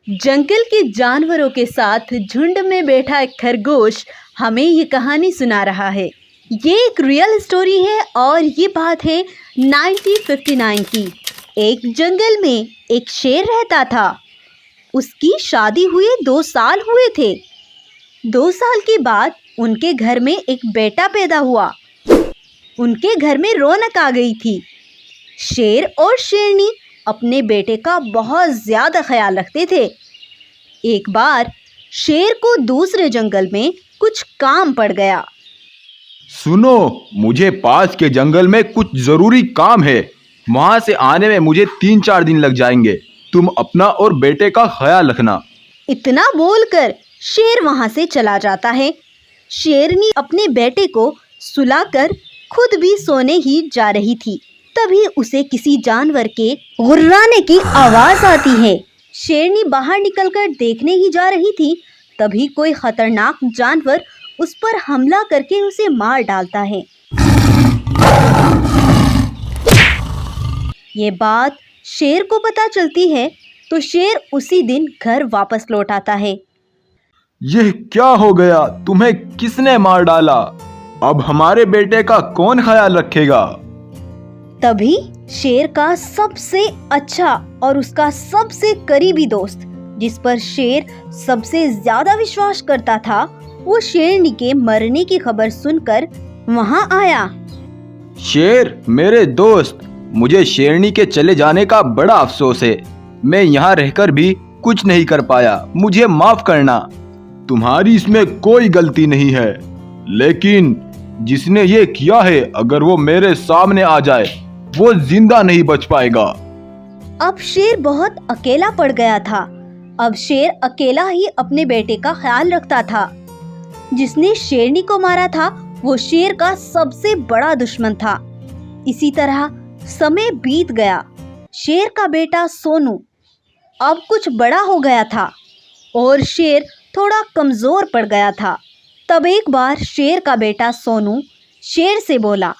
जंगल के जानवरों के साथ झुंड में बैठा एक खरगोश हमें ये कहानी सुना रहा है। ये एक रियल स्टोरी है और ये बात है 1959 की। एक जंगल में एक शेर रहता था। उसकी शादी हुए 2 साल हुए थे। 2 साल के बाद उनके घर में एक बेटा पैदा हुआ। उनके घर में रौनक आ गई थी। शेर और शेरनी अपने बेटे का बहुत ज़्यादा ख्याल रखते थे। एक बार शेर को दूसरे जंगल में कुछ काम पड़ गया। सुनो, मुझे पास के जंगल में कुछ जरूरी काम है। वहां से आने में मुझे 3-4 दिन लग जाएंगे। तुम अपना और बेटे का ख्याल रखना। इतना बोलकर शेर वहां से चला जाता है। शेरनी अपने बेटे को सुलाकर खुद भी सोने ही जा रही थी। तभी उसे किसी जानवर के गुर्राने की आवाज आती है। शेरनी बाहर निकलकर देखने ही जा रही थी। तभी कोई खतरनाक जानवर उस पर हमला करके उसे मार डालता है। ये बात शेर को पता चलती है तो शेर उसी दिन घर वापस लौट आता है। यह क्या हो गया? तुम्हें किसने मार डाला? अब हमारे बेटे का कौन ख्याल रखेगा? तभी शेर का सबसे अच्छा और उसका सबसे करीबी दोस्त, जिस पर शेर सबसे ज्यादा विश्वास करता था, वो शेरनी के मरने की खबर सुनकर वहां आया। शेर, मेरे दोस्त, मुझे शेरनी के चले जाने का बड़ा अफसोस है। मैं यहाँ रहकर भी कुछ नहीं कर पाया। मुझे माफ करना। तुम्हारी इसमें कोई गलती नहीं है, लेकिन जिसने ये किया है, अगर वो मेरे सामने आ जाए, वो जिंदा नहीं बच पाएगा। अब शेर बहुत अकेला पड़ गया था। अब शेर अकेला ही अपने बेटे का ख्याल रखता था। जिसने शेरनी को मारा था वो शेर का सबसे बड़ा दुश्मन था। इसी तरह समय बीत गया। शेर का बेटा सोनू अब कुछ बड़ा हो गया था और शेर थोड़ा कमजोर पड़ गया था। तब एक बार शेर का बेटा सोनू शेर से बोला,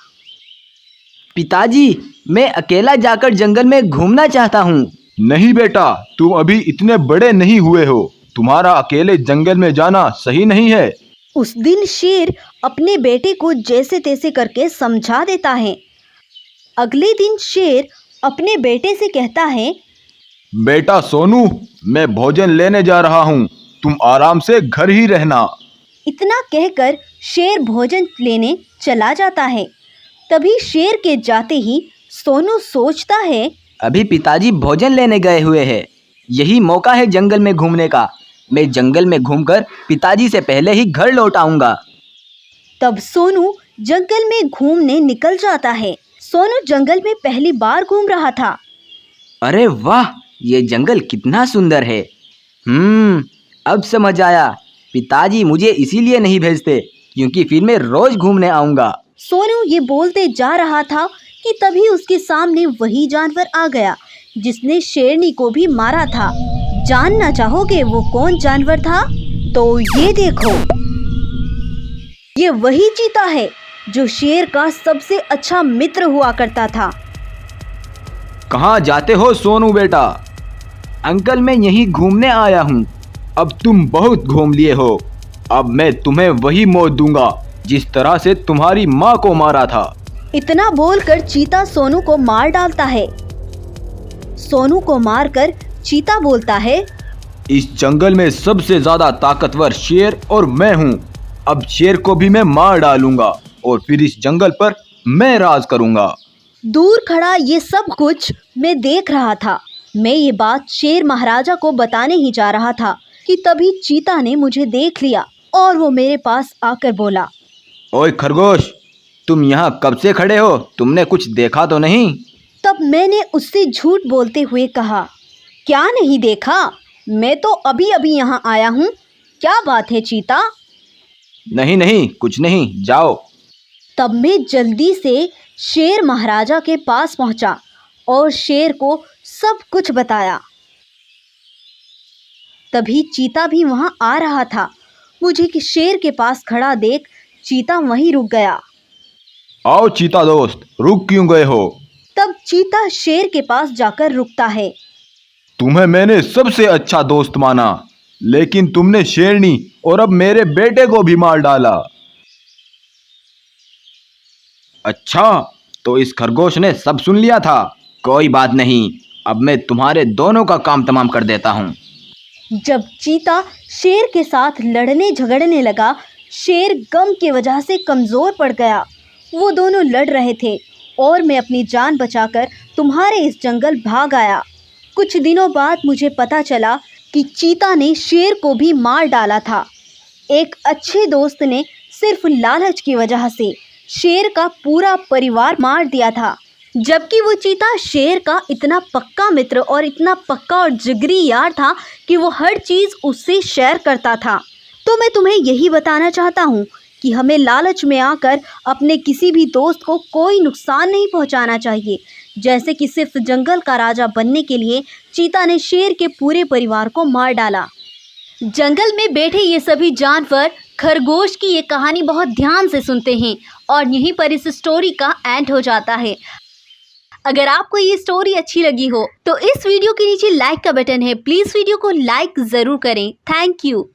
पिताजी, मैं अकेला जाकर जंगल में घूमना चाहता हूँ। नहीं बेटा, तुम अभी इतने बड़े नहीं हुए हो। तुम्हारा अकेले जंगल में जाना सही नहीं है। उस दिन शेर अपने बेटे को जैसे तैसे करके समझा देता है। अगले दिन शेर अपने बेटे से कहता है, बेटा सोनू, मैं भोजन लेने जा रहा हूँ। तुम आराम से घर ही रहना। इतना कहकर शेर भोजन लेने चला जाता है। तभी शेर के जाते ही सोनू सोचता है, अभी पिताजी भोजन लेने गए हुए हैं। यही मौका है जंगल में घूमने का। मैं जंगल में घूमकर पिताजी से पहले ही घर लौट आऊंगा। तब सोनू जंगल में घूमने निकल जाता है। सोनू जंगल में पहली बार घूम रहा था। अरे वाह, ये जंगल कितना सुंदर है। अब समझ आया। पिताजी मुझे इसीलिए नहीं भेजते, क्योंकि फिर मैं रोज घूमने आऊंगा। सोनू ये बोलते जा रहा था कि तभी उसके सामने वही जानवर आ गया जिसने शेरनी को भी मारा था। जानना चाहोगे वो कौन जानवर था? तो ये देखो, ये वही चीता है जो शेर का सबसे अच्छा मित्र हुआ करता था। कहाँ जाते हो सोनू बेटा? अंकल, मैं यहीं घूमने आया हूँ। अब तुम बहुत घूम लिए हो। अब मैं तुम्हें वही मौत दूंगा जिस तरह से तुम्हारी माँ को मारा था। इतना बोलकर चीता सोनू को मार डालता है। सोनू को मारकर चीता बोलता है, इस जंगल में सबसे ज्यादा ताकतवर शेर और मैं हूँ। अब शेर को भी मैं मार डालूंगा और फिर इस जंगल पर मैं राज करूंगा। दूर खड़ा ये सब कुछ मैं देख रहा था। मैं ये बात शेर महाराजा को बताने ही जा रहा था कि तभी चीता ने मुझे देख लिया और वो मेरे पास आकर बोला, ओए खरगोश, तुम यहाँ कब से खड़े हो? तुमने कुछ देखा तो नहीं? तब मैंने उससे झूठ बोलते हुए कहा, क्या नहीं देखा? मैं तो अभी अभी यहाँ आया हूँ। क्या बात है चीता? नहीं नहीं, कुछ नहीं, जाओ। तब मैं जल्दी से शेर महाराजा के पास पहुँचा और शेर को सब कुछ बताया। तभी चीता भी वहाँ आ रहा था। मुझे कि शेर के पास खड़ा देख चीता वहीं रुक गया। आओ चीता दोस्त, रुक क्यों गए हो? तब चीता शेर के पास जाकर रुकता है। तुम्हें मैंने सबसे अच्छा दोस्त माना, लेकिन तुमने शेरनी और अब मेरे बेटे को भी मार डाला। अच्छा, तो इस खरगोश ने सब सुन लिया था। कोई बात नहीं, अब मैं तुम्हारे दोनों का काम तमाम कर देता हूँ। जब चीता शेर के साथ लड़ने झगड़ने लगा, शेर गम की वजह से कमज़ोर पड़ गया। वो दोनों लड़ रहे थे और मैं अपनी जान बचाकर तुम्हारे इस जंगल भाग आया। कुछ दिनों बाद मुझे पता चला कि चीता ने शेर को भी मार डाला था। एक अच्छे दोस्त ने सिर्फ लालच की वजह से शेर का पूरा परिवार मार दिया था, जबकि वो चीता शेर का इतना पक्का मित्र और इतना पक्का और जिगरी यार था कि वो हर चीज़ उससे शेयर करता था। तो मैं तुम्हें यही बताना चाहता हूँ कि हमें लालच में आकर अपने किसी भी दोस्त को कोई नुकसान नहीं पहुँचाना चाहिए। जैसे कि सिर्फ जंगल का राजा बनने के लिए चीता ने शेर के पूरे परिवार को मार डाला। जंगल में बैठे ये सभी जानवर खरगोश की ये कहानी बहुत ध्यान से सुनते हैं और यहीं पर इस स्टोरी का एंड हो जाता है। अगर आपको ये स्टोरी अच्छी लगी हो तो इस वीडियो के नीचे लाइक का बटन है, प्लीज़ वीडियो को लाइक ज़रूर करें। Thank you.